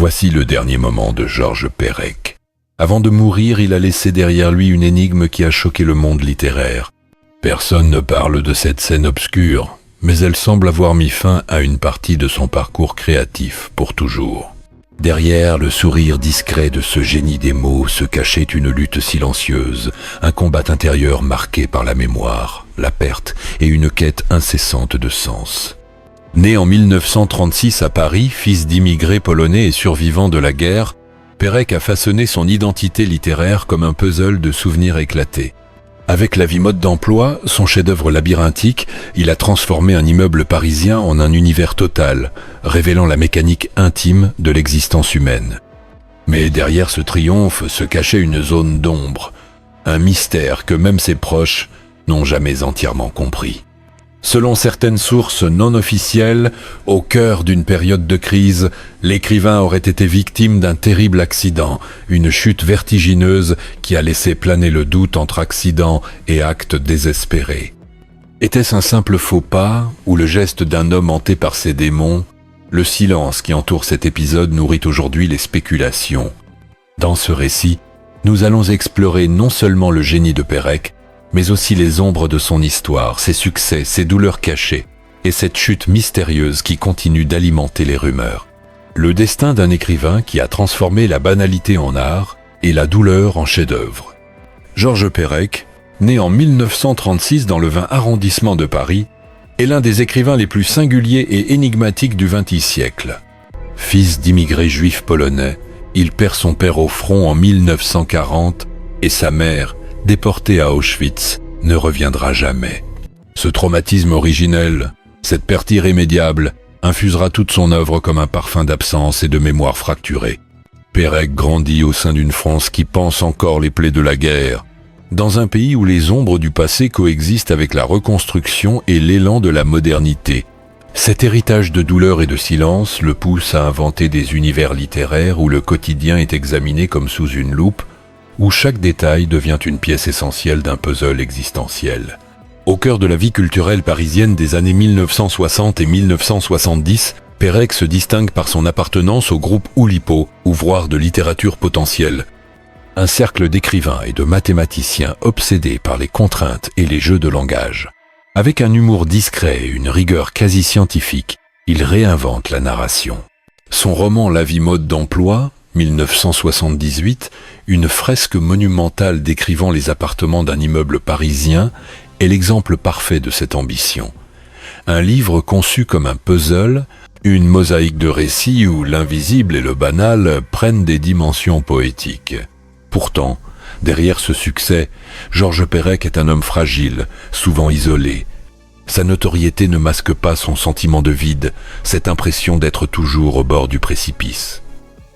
Voici le dernier moment de Georges Perec. Avant de mourir, il a laissé derrière lui une énigme qui a choqué le monde littéraire. Personne ne parle de cette scène obscure, mais elle semble avoir mis fin à une partie de son parcours créatif pour toujours. Derrière le sourire discret de ce génie des mots se cachait une lutte silencieuse, un combat intérieur marqué par la mémoire, la perte et une quête incessante de sens. Né en 1936 à Paris, fils d'immigrés polonais et survivant de la guerre, Perec a façonné son identité littéraire comme un puzzle de souvenirs éclatés. Avec La vie mode d'emploi, son chef-d'œuvre labyrinthique, il a transformé un immeuble parisien en un univers total, révélant la mécanique intime de l'existence humaine. Mais derrière ce triomphe se cachait une zone d'ombre, un mystère que même ses proches n'ont jamais entièrement compris. Selon certaines sources non officielles, au cœur d'une période de crise, l'écrivain aurait été victime d'un terrible accident, une chute vertigineuse qui a laissé planer le doute entre accident et acte désespéré. Était-ce un simple faux pas ou le geste d'un homme hanté par ses démons? Le silence qui entoure cet épisode nourrit aujourd'hui les spéculations. Dans ce récit, nous allons explorer non seulement le génie de Perec, mais aussi les ombres de son histoire, ses succès, ses douleurs cachées, et cette chute mystérieuse qui continue d'alimenter les rumeurs. Le destin d'un écrivain qui a transformé la banalité en art et la douleur en chef-d'œuvre. Georges Perec, né en 1936 dans le 20 arrondissement de Paris, est l'un des écrivains les plus singuliers et énigmatiques du XXe siècle. Fils d'immigrés juifs polonais, il perd son père au front en 1940 et sa mère, déporté à Auschwitz, ne reviendra jamais. Ce traumatisme originel, cette perte irrémédiable, infusera toute son œuvre comme un parfum d'absence et de mémoire fracturée. Perec grandit au sein d'une France qui pense encore les plaies de la guerre, dans un pays où les ombres du passé coexistent avec la reconstruction et l'élan de la modernité. Cet héritage de douleur et de silence le pousse à inventer des univers littéraires où le quotidien est examiné comme sous une loupe, où chaque détail devient une pièce essentielle d'un puzzle existentiel. Au cœur de la vie culturelle parisienne des années 1960 et 1970, Perec se distingue par son appartenance au groupe Oulipo, ouvroir de littérature potentielle. Un cercle d'écrivains et de mathématiciens obsédés par les contraintes et les jeux de langage. Avec un humour discret et une rigueur quasi scientifique, il réinvente la narration. Son roman La vie mode d'emploi, 1978, une fresque monumentale décrivant les appartements d'un immeuble parisien, est l'exemple parfait de cette ambition. Un livre conçu comme un puzzle, une mosaïque de récits où l'invisible et le banal prennent des dimensions poétiques. Pourtant, derrière ce succès, Georges Perec est un homme fragile, souvent isolé. Sa notoriété ne masque pas son sentiment de vide, cette impression d'être toujours au bord du précipice.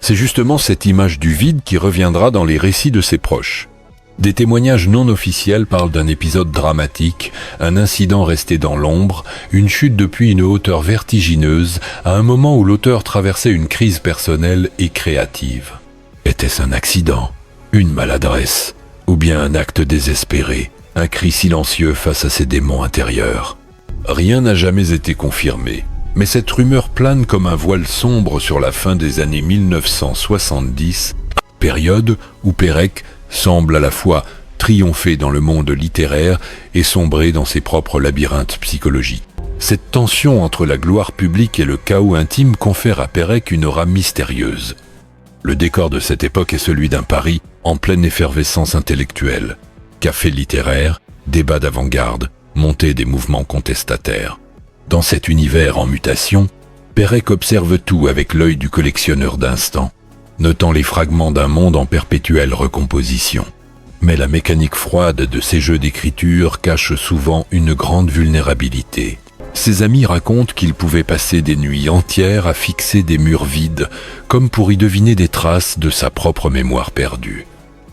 C'est justement cette image du vide qui reviendra dans les récits de ses proches. Des témoignages non officiels parlent d'un épisode dramatique, un incident resté dans l'ombre, une chute depuis une hauteur vertigineuse, à un moment où l'auteur traversait une crise personnelle et créative. Était-ce un accident, une maladresse, ou bien un acte désespéré, un cri silencieux face à ses démons intérieurs? Rien n'a jamais été confirmé. Mais cette rumeur plane comme un voile sombre sur la fin des années 1970, période où Perec semble à la fois triompher dans le monde littéraire et sombrer dans ses propres labyrinthes psychologiques. Cette tension entre la gloire publique et le chaos intime confère à Perec une aura mystérieuse. Le décor de cette époque est celui d'un Paris en pleine effervescence intellectuelle. Café littéraire, débats d'avant-garde, montée des mouvements contestataires. Dans cet univers en mutation, Perec observe tout avec l'œil du collectionneur d'instants, notant les fragments d'un monde en perpétuelle recomposition. Mais la mécanique froide de ces jeux d'écriture cache souvent une grande vulnérabilité. Ses amis racontent qu'il pouvait passer des nuits entières à fixer des murs vides, comme pour y deviner des traces de sa propre mémoire perdue.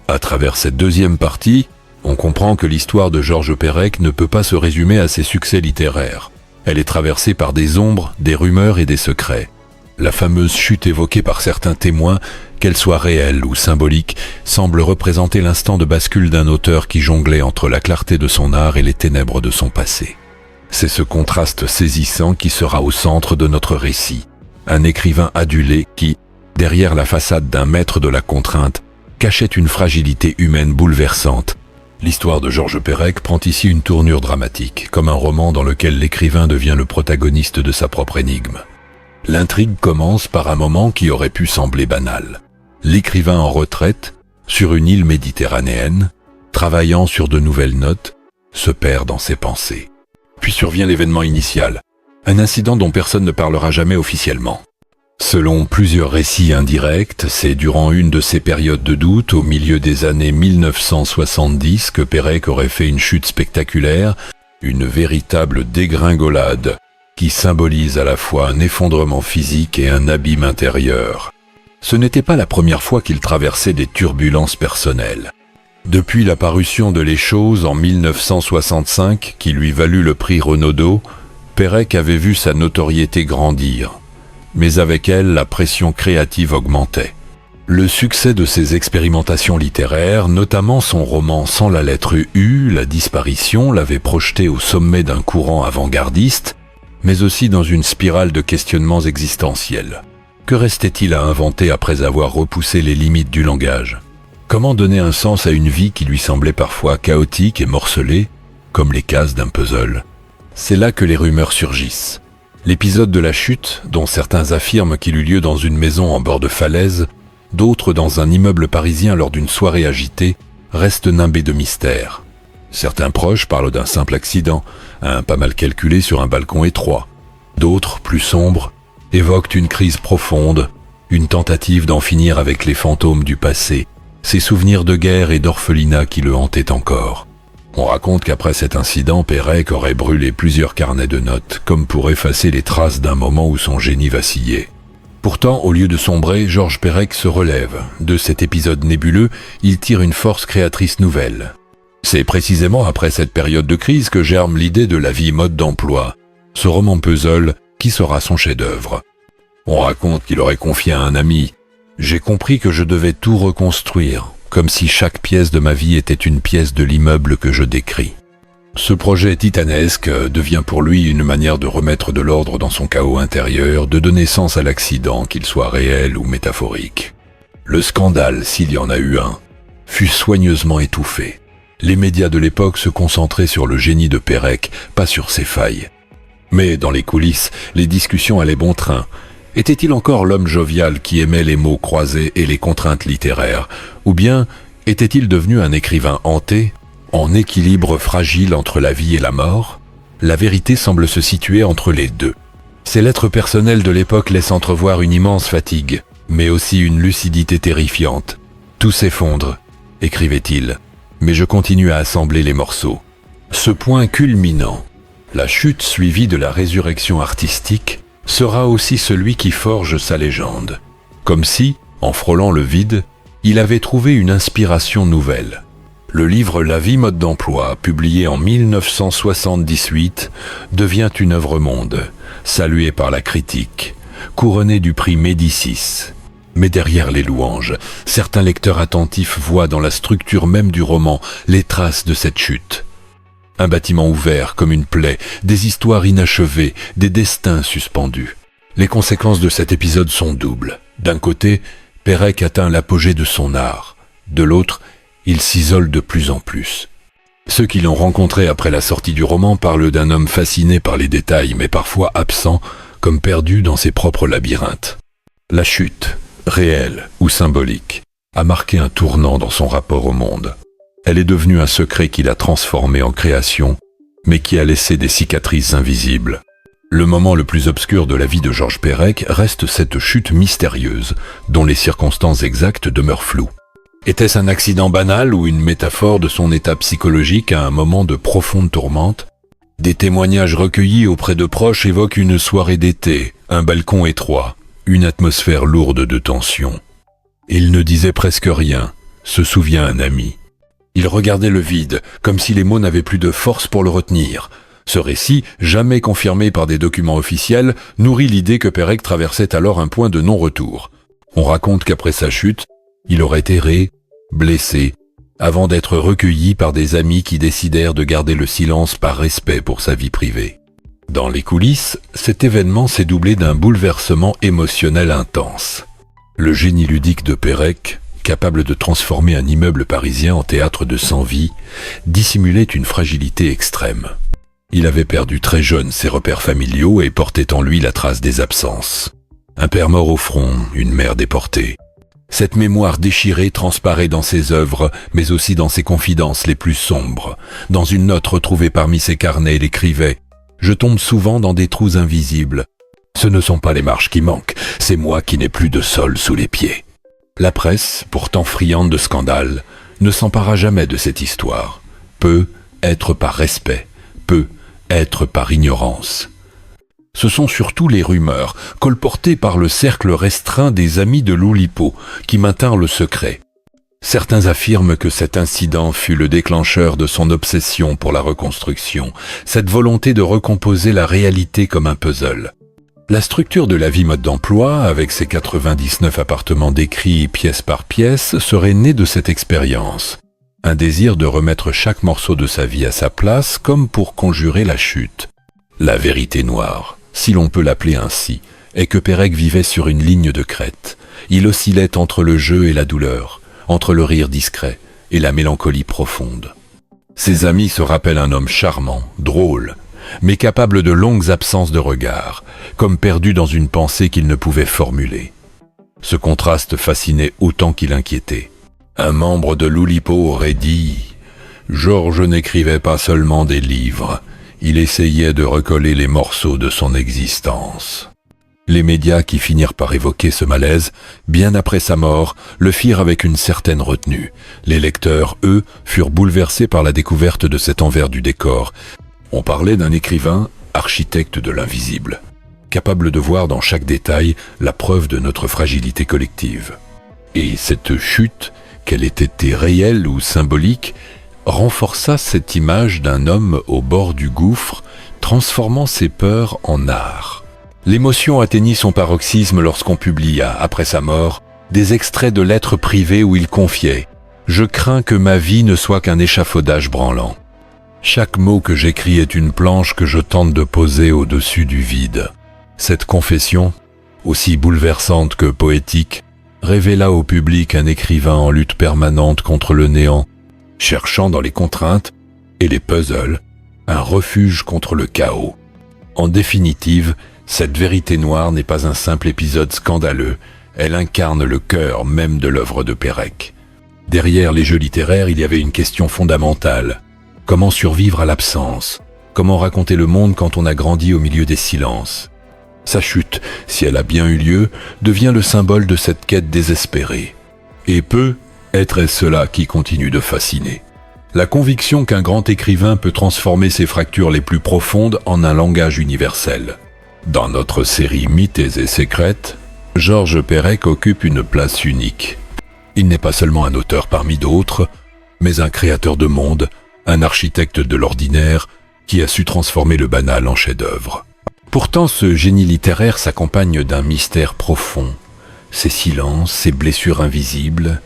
À travers cette deuxième partie, on comprend que l'histoire de Georges Perec ne peut pas se résumer à ses succès littéraires. Elle est traversée par des ombres, des rumeurs et des secrets. La fameuse chute évoquée par certains témoins, qu'elle soit réelle ou symbolique, semble représenter l'instant de bascule d'un auteur qui jonglait entre la clarté de son art et les ténèbres de son passé. C'est ce contraste saisissant qui sera au centre de notre récit. Un écrivain adulé qui, Derrière la façade d'un maître de la contrainte, cachait une fragilité humaine bouleversante. L'histoire de Georges Perec prend ici une tournure dramatique, comme un roman dans lequel l'écrivain devient le protagoniste de sa propre énigme. L'intrigue commence par un moment qui aurait pu sembler banal. L'écrivain en retraite, sur une île méditerranéenne, travaillant sur de nouvelles notes, se perd dans ses pensées. Puis survient l'événement initial, un incident dont personne ne parlera jamais officiellement. Selon plusieurs récits indirects, c'est durant une de ces périodes de doute, au milieu des années 1970, que Perec aurait fait une chute spectaculaire, une véritable dégringolade, qui symbolise à la fois un effondrement physique et un abîme intérieur. Ce n'était pas la première fois qu'il traversait des turbulences personnelles. Depuis la parution de Les Choses en 1965, qui lui valut le prix Renaudot, Perec avait vu sa notoriété grandir. Mais avec elle, la pression créative augmentait. Le succès de ses expérimentations littéraires, notamment son roman Sans la lettre U, La disparition, l'avait projeté au sommet d'un courant avant-gardiste, mais aussi dans une spirale de questionnements existentiels. Que restait-il à inventer après avoir repoussé les limites du langage ? Comment donner un sens à une vie qui lui semblait parfois chaotique et morcelée, comme les cases d'un puzzle ? C'est là que les rumeurs surgissent. L'épisode de la chute, dont certains affirment qu'il eut lieu dans une maison en bord de falaise, d'autres dans un immeuble parisien lors d'une soirée agitée, reste nimbé de mystère. Certains proches parlent d'un simple accident, un pas mal calculé sur un balcon étroit. D'autres, plus sombres, évoquent une crise profonde, une tentative d'en finir avec les fantômes du passé, ces souvenirs de guerre et d'orphelinat qui le hantaient encore. On raconte qu'après cet incident, Perec aurait brûlé plusieurs carnets de notes, comme pour effacer les traces d'un moment où son génie vacillait. Pourtant, au lieu de sombrer, Georges Perec se relève. De cet épisode nébuleux, il tire une force créatrice nouvelle. C'est précisément après cette période de crise que germe l'idée de La vie mode d'emploi, ce roman puzzle qui sera son chef-d'œuvre. On raconte qu'il aurait confié à un ami « J'ai compris que je devais tout reconstruire ». Comme si chaque pièce de ma vie était une pièce de l'immeuble que je décris. Ce projet titanesque devient pour lui une manière de remettre de l'ordre dans son chaos intérieur, de donner sens à l'accident, qu'il soit réel ou métaphorique. Le scandale, s'il y en a eu un, fut soigneusement étouffé. Les médias de l'époque se concentraient sur le génie de Perec, pas sur ses failles. Mais dans les coulisses, les discussions allaient bon train. Était-il encore l'homme jovial qui aimait les mots croisés et les contraintes littéraires ? Ou bien était-il devenu un écrivain hanté, en équilibre fragile entre la vie et la mort ? La vérité semble se situer entre les deux. Ses lettres personnelles de l'époque laissent entrevoir une immense fatigue, mais aussi une lucidité terrifiante. Tout s'effondre, écrivait-il, mais je continue à assembler les morceaux. Ce point culminant, la chute suivie de la résurrection artistique, sera aussi celui qui forge sa légende. Comme si, en frôlant le vide, il avait trouvé une inspiration nouvelle. Le livre La vie mode d'emploi, publié en 1978, devient une œuvre monde, saluée par la critique, couronnée du prix Médicis. Mais derrière les louanges, certains lecteurs attentifs voient dans la structure même du roman les traces de cette chute. Un bâtiment ouvert comme une plaie, des histoires inachevées, des destins suspendus. Les conséquences de cet épisode sont doubles. D'un côté, Perec atteint l'apogée de son art. De l'autre, il s'isole de plus en plus. Ceux qui l'ont rencontré après la sortie du roman parlent d'un homme fasciné par les détails, mais parfois absent, comme perdu dans ses propres labyrinthes. La chute, réelle ou symbolique, a marqué un tournant dans son rapport au monde. Elle est devenue un secret qui l'a transformé en création, mais qui a laissé des cicatrices invisibles. Le moment le plus obscur de la vie de Georges Perec reste cette chute mystérieuse, dont les circonstances exactes demeurent floues. Était-ce un accident banal ou une métaphore de son état psychologique à un moment de profonde tourmente ? Des témoignages recueillis auprès de proches évoquent une soirée d'été, un balcon étroit, une atmosphère lourde de tension. Il ne disait presque rien, se souvient un ami. Il regardait le vide, comme si les mots n'avaient plus de force pour le retenir. Ce récit, jamais confirmé par des documents officiels, nourrit l'idée que Perec traversait alors un point de non-retour. On raconte qu'après sa chute, il aurait erré, blessé, avant d'être recueilli par des amis qui décidèrent de garder le silence par respect pour sa vie privée. Dans les coulisses, cet événement s'est doublé d'un bouleversement émotionnel intense. Le génie ludique de Pérec, capable de transformer un immeuble parisien en théâtre de sans-vie, dissimulait une fragilité extrême. Il avait perdu très jeune ses repères familiaux et portait en lui la trace des absences. Un père mort au front, une mère déportée. Cette mémoire déchirée transparaît dans ses œuvres, mais aussi dans ses confidences les plus sombres. Dans une note retrouvée parmi ses carnets, il écrivait « Je tombe souvent dans des trous invisibles. Ce ne sont pas les marches qui manquent, c'est moi qui n'ai plus de sol sous les pieds. » La presse, pourtant friande de scandales, ne s'empara jamais de cette histoire. Peut être par respect, peut être par ignorance. Ce sont surtout les rumeurs, colportées par le cercle restreint des amis de l'Oulipo, qui maintinrent le secret. Certains affirment que cet incident fut le déclencheur de son obsession pour la reconstruction, cette volonté de recomposer la réalité comme un puzzle. La structure de la vie mode d'emploi, avec ses 99 appartements décrits pièce par pièce, serait née de cette expérience. Un désir de remettre chaque morceau de sa vie à sa place, comme pour conjurer la chute. La vérité noire, si l'on peut l'appeler ainsi, est que Pérec vivait sur une ligne de crête. Il oscillait entre le jeu et la douleur, entre le rire discret et la mélancolie profonde. Ses amis se rappellent un homme charmant, drôle, mais capable de longues absences de regard, comme perdu dans une pensée qu'il ne pouvait formuler. Ce contraste fascinait autant qu'il inquiétait. Un membre de l'Oulipo aurait dit « Georges n'écrivait pas seulement des livres, il essayait de recoller les morceaux de son existence. » Les médias qui finirent par évoquer ce malaise, bien après sa mort, le firent avec une certaine retenue. Les lecteurs, eux, furent bouleversés par la découverte de cet envers du décor. On parlait d'un écrivain, architecte de l'invisible, capable de voir dans chaque détail la preuve de notre fragilité collective. Et cette chute, qu'elle ait été réelle ou symbolique, renforça cette image d'un homme au bord du gouffre, transformant ses peurs en art. L'émotion atteignit son paroxysme lorsqu'on publia, après sa mort, des extraits de lettres privées où il confiait « Je crains que ma vie ne soit qu'un échafaudage branlant. Chaque mot que j'écris est une planche que je tente de poser au-dessus du vide. » Cette confession, aussi bouleversante que poétique, révéla au public un écrivain en lutte permanente contre le néant, cherchant dans les contraintes et les puzzles un refuge contre le chaos. En définitive, cette vérité noire n'est pas un simple épisode scandaleux, elle incarne le cœur même de l'œuvre de Pérec. Derrière les jeux littéraires, il y avait une question fondamentale. Comment survivre à l'absence? Comment raconter le monde quand on a grandi au milieu des silences? Sa chute, si elle a bien eu lieu, devient le symbole de cette quête désespérée. Et peut être cela qui continue de fasciner. La conviction qu'un grand écrivain peut transformer ses fractures les plus profondes en un langage universel. Dans notre série Mythes et secrètes, Georges Pérec occupe une place unique. Il n'est pas seulement un auteur parmi d'autres, mais un créateur de monde, un architecte de l'ordinaire qui a su transformer le banal en chef-d'œuvre. Pourtant, ce génie littéraire s'accompagne d'un mystère profond, ses silences, ses blessures invisibles,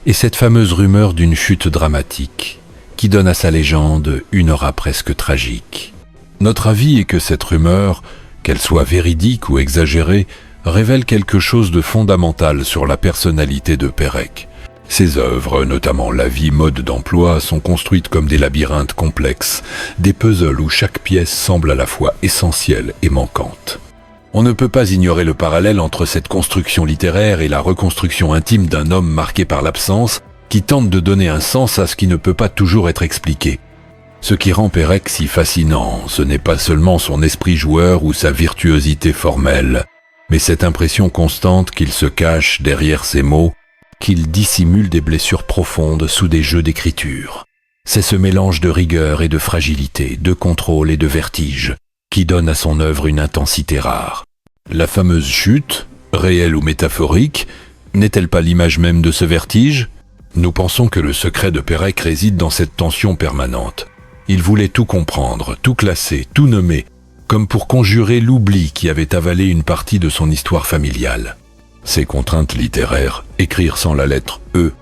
et cette fameuse rumeur d'une chute dramatique, qui donne à sa légende une aura presque tragique. Notre avis est que cette rumeur, qu'elle soit véridique ou exagérée, révèle quelque chose de fondamental sur la personnalité de Pérec. Ses œuvres, notamment La vie mode d'emploi, sont construites comme des labyrinthes complexes, des puzzles où chaque pièce semble à la fois essentielle et manquante. On ne peut pas ignorer le parallèle entre cette construction littéraire et la reconstruction intime d'un homme marqué par l'absence, qui tente de donner un sens à ce qui ne peut pas toujours être expliqué. Ce qui rend Pérec si fascinant, ce n'est pas seulement son esprit joueur ou sa virtuosité formelle, mais cette impression constante qu'il se cache derrière ses mots, qu'il dissimule des blessures profondes sous des jeux d'écriture. C'est ce mélange de rigueur et de fragilité, de contrôle et de vertige, qui donne à son œuvre une intensité rare. La fameuse chute, réelle ou métaphorique, n'est-elle pas l'image même de ce vertige? Nous pensons que le secret de Pérec réside dans cette tension permanente. Il voulait tout comprendre, tout classer, tout nommer, comme pour conjurer l'oubli qui avait avalé une partie de son histoire familiale. Ses contraintes littéraires, écrire sans la lettre E,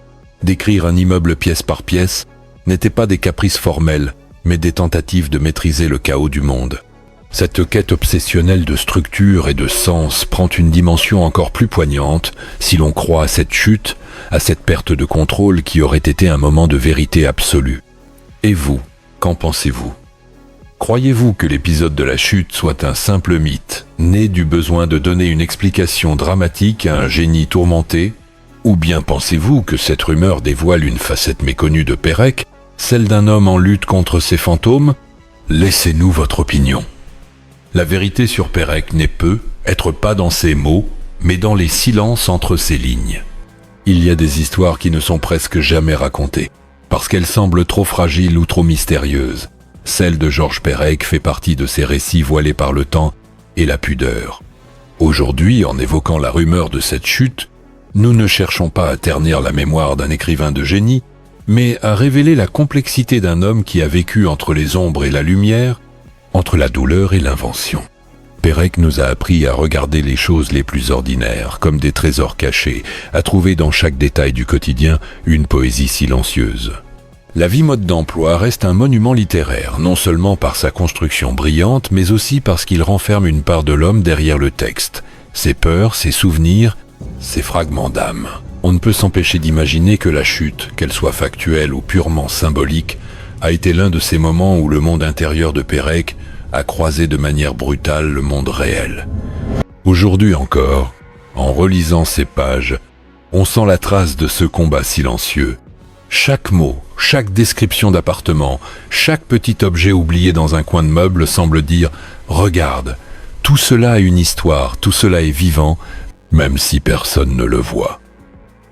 décrire un immeuble pièce par pièce, n'étaient pas des caprices formels, mais des tentatives de maîtriser le chaos du monde. Cette quête obsessionnelle de structure et de sens prend une dimension encore plus poignante si l'on croit à cette chute, à cette perte de contrôle qui aurait été un moment de vérité absolue. Et vous, qu'en pensez-vous ? Croyez-vous que l'épisode de la chute soit un simple mythe, né du besoin de donner une explication dramatique à un génie tourmenté ? Ou bien pensez-vous que cette rumeur dévoile une facette méconnue de Pérec, celle d'un homme en lutte contre ses fantômes ? Laissez-nous votre opinion. La vérité sur Pérec n'est être pas dans ses mots, mais dans les silences entre ses lignes. Il y a des histoires qui ne sont presque jamais racontées, parce qu'elles semblent trop fragiles ou trop mystérieuses. Celle de Georges Perec fait partie de ces récits voilés par le temps et la pudeur. Aujourd'hui, en évoquant la rumeur de cette chute, nous ne cherchons pas à ternir la mémoire d'un écrivain de génie, mais à révéler la complexité d'un homme qui a vécu entre les ombres et la lumière, entre la douleur et l'invention. Pérec nous a appris à regarder les choses les plus ordinaires, comme des trésors cachés, à trouver dans chaque détail du quotidien une poésie silencieuse. La vie mode d'emploi reste un monument littéraire, non seulement par sa construction brillante, mais aussi parce qu'il renferme une part de l'homme derrière le texte, ses peurs, ses souvenirs, ses fragments d'âme. On ne peut s'empêcher d'imaginer que la chute, qu'elle soit factuelle ou purement symbolique, a été l'un de ces moments où le monde intérieur de Pérec a croisé de manière brutale le monde réel. Aujourd'hui encore, en relisant ces pages, on sent la trace de ce combat silencieux. Chaque mot, chaque description d'appartement, chaque petit objet oublié dans un coin de meuble semble dire « Regarde, tout cela a une histoire, tout cela est vivant, même si personne ne le voit. »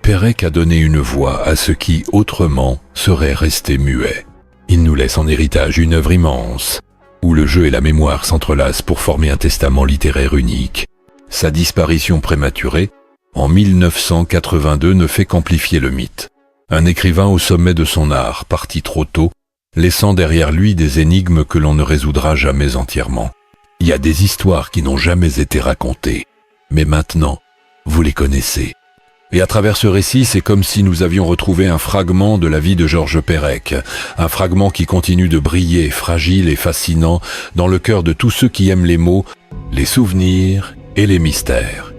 Pérec a donné une voix à ce qui, autrement, serait resté muet. Il nous laisse en héritage une œuvre immense, où le jeu et la mémoire s'entrelacent pour former un testament littéraire unique. Sa disparition prématurée, en 1982, ne fait qu'amplifier le mythe. Un écrivain au sommet de son art, parti trop tôt, laissant derrière lui des énigmes que l'on ne résoudra jamais entièrement. Il y a des histoires qui n'ont jamais été racontées, mais maintenant, vous les connaissez. Et à travers ce récit, c'est comme si nous avions retrouvé un fragment de la vie de Georges Perec, un fragment qui continue de briller, fragile et fascinant, dans le cœur de tous ceux qui aiment les mots, les souvenirs et les mystères.